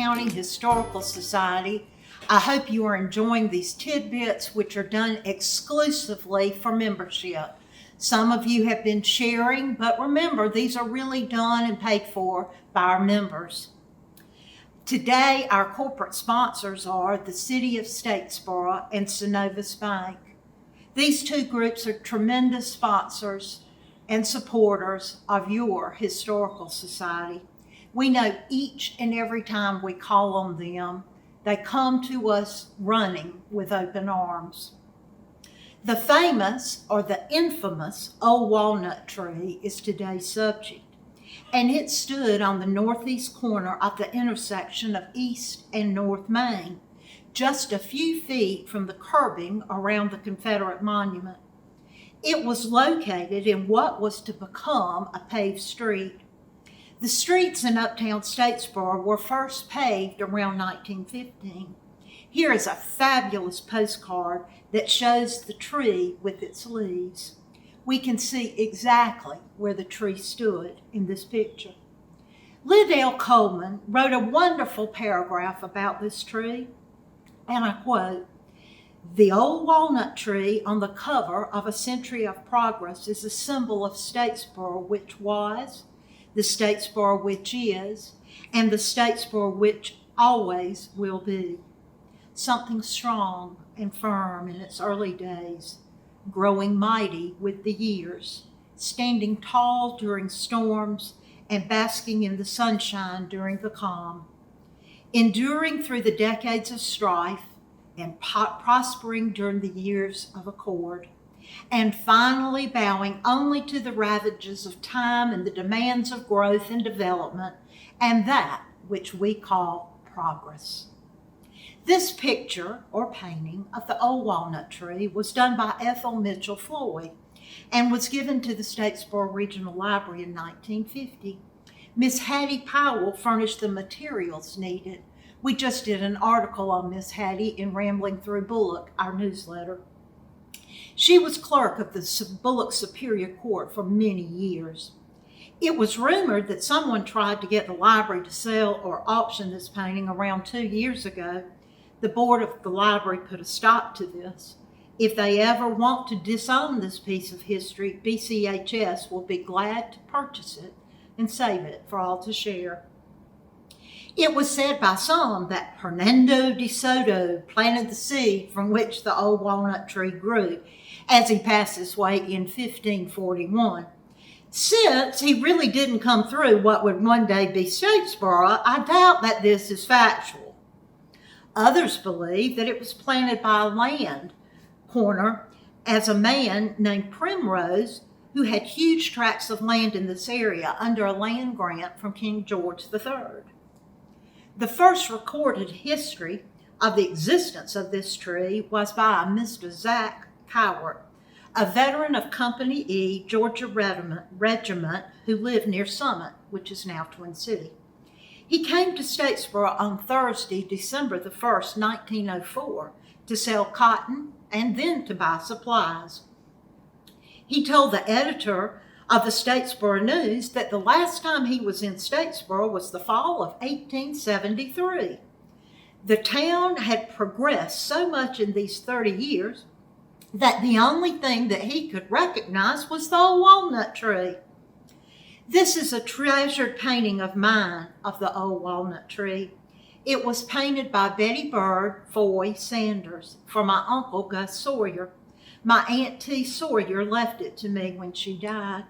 County Historical Society. I hope you are enjoying these tidbits, which are done exclusively for membership. Some of you have been sharing, but remember, these are really done and paid for by our members. Today, our corporate sponsors are the City of Statesboro and Synovus Bank. These two groups are tremendous sponsors and supporters of your historical society. We know each and every time we call on them, they come to us running with open arms. The famous or the infamous old walnut tree is today's subject, and it stood on the northeast corner of the intersection of East and North Main, just a few feet from the curbing around the Confederate monument. It was located in what was to become a paved street. The streets in uptown Statesboro were first paved around 1915. Here is a fabulous postcard that shows the tree with its leaves. We can see exactly where the tree stood in this picture. Liddell Coleman wrote a wonderful paragraph about this tree, and I quote, "The old walnut tree on the cover of A Century of Progress is a symbol of Statesboro which was, the Statesboro which is, and the Statesboro which always will be. Something strong and firm in its early days, growing mighty with the years, standing tall during storms and basking in the sunshine during the calm, enduring through the decades of strife and prospering during the years of accord, and finally bowing only to the ravages of time and the demands of growth and development and that which we call progress." This picture or painting of the old walnut tree was done by Ethel Mitchell Floyd and was given to the Statesboro Regional Library in 1950. Miss Hattie Powell furnished the materials needed. We just did an article on Miss Hattie in Rambling Through Bullock, our newsletter. She was clerk of the Bullock Superior Court for many years. It was rumored that someone tried to get the library to sell or auction this painting around 2 years ago. The board of the library put a stop to this. If they ever want to disown this piece of history, BCHS will be glad to purchase it and save it for all to share. It was said by some that Hernando de Soto planted the seed from which the old walnut tree grew as he passed this way in 1541. Since he really didn't come through what would one day be Statesboro, I doubt that this is factual. Others believe that it was planted by a land corner as a man named Primrose, who had huge tracts of land in this area under a land grant from King George III. The first recorded history of the existence of this tree was by Mr. Zach Cowart, a veteran of Company E, Georgia Regiment, who lived near Summit, which is now Twin City. He came to Statesboro on Thursday, December the 1st, 1904, to sell cotton and then to buy supplies. He told the editor of the Statesboro News that the last time he was in Statesboro was the fall of 1873. The town had progressed so much in these 30 years that the only thing that he could recognize was the old walnut tree. This is a treasured painting of mine of the old walnut tree. It was painted by Betty Bird Foy Sanders for my uncle Gus Sawyer. My Aunt T. Sawyer left it to me when she died.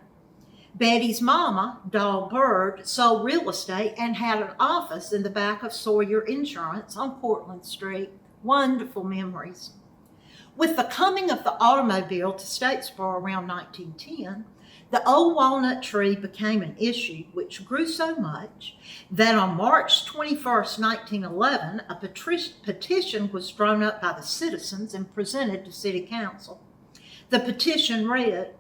Betty's mama, Doll Bird, sold real estate and had an office in the back of Sawyer Insurance on Portland Street. Wonderful memories. With the coming of the automobile to Statesboro around 1910, the old walnut tree became an issue which grew so much that on March 21st, 1911, a petition was drawn up by the citizens and presented to City Council. The petition read,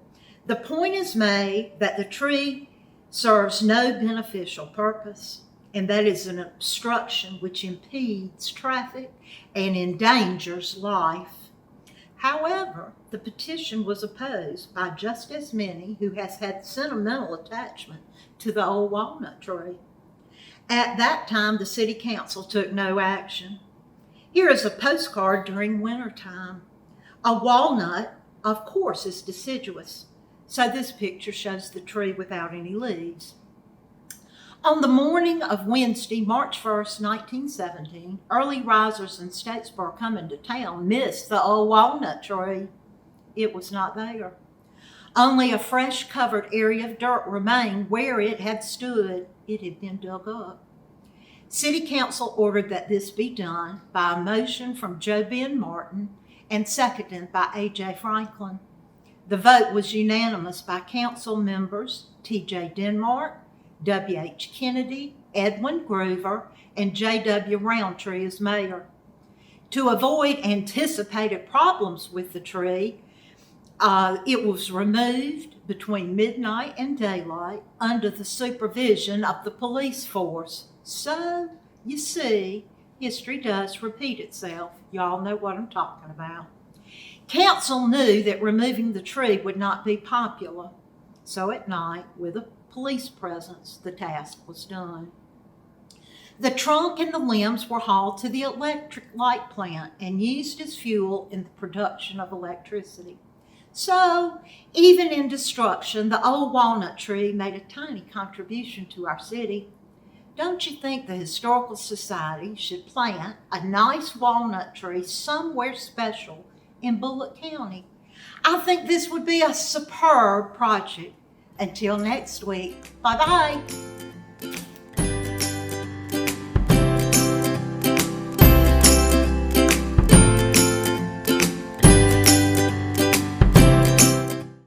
"The point is made that the tree serves no beneficial purpose, and that is an obstruction which impedes traffic and endangers life." However, the petition was opposed by just as many who has had sentimental attachment to the old walnut tree. At that time, the city council took no action. Here is a postcard during wintertime. A walnut, of course, is deciduous, so this picture shows the tree without any leaves. On the morning of Wednesday, March 1st, 1917, early risers in Statesboro coming to town missed the old walnut tree. It was not there. Only a fresh covered area of dirt remained where it had stood. It had been dug up. City Council ordered that this be done by a motion from Joe Ben Martin and seconded by A.J. Franklin. The vote was unanimous by council members T.J. Denmark, W.H. Kennedy, Edwin Groover, and J.W. Roundtree as mayor. To avoid anticipated problems with the tree, it was removed between midnight and daylight under the supervision of the police force. So, you see, history does repeat itself. Y'all know what I'm talking about. Council knew that removing the tree would not be popular. So at night, with a police presence, the task was done. The trunk and the limbs were hauled to the electric light plant and used as fuel in the production of electricity. So, even in destruction, the old walnut tree made a tiny contribution to our city. Don't you think the Historical Society should plant a nice walnut tree somewhere special in Bullock County? I think this would be a superb project. Until next week, bye-bye.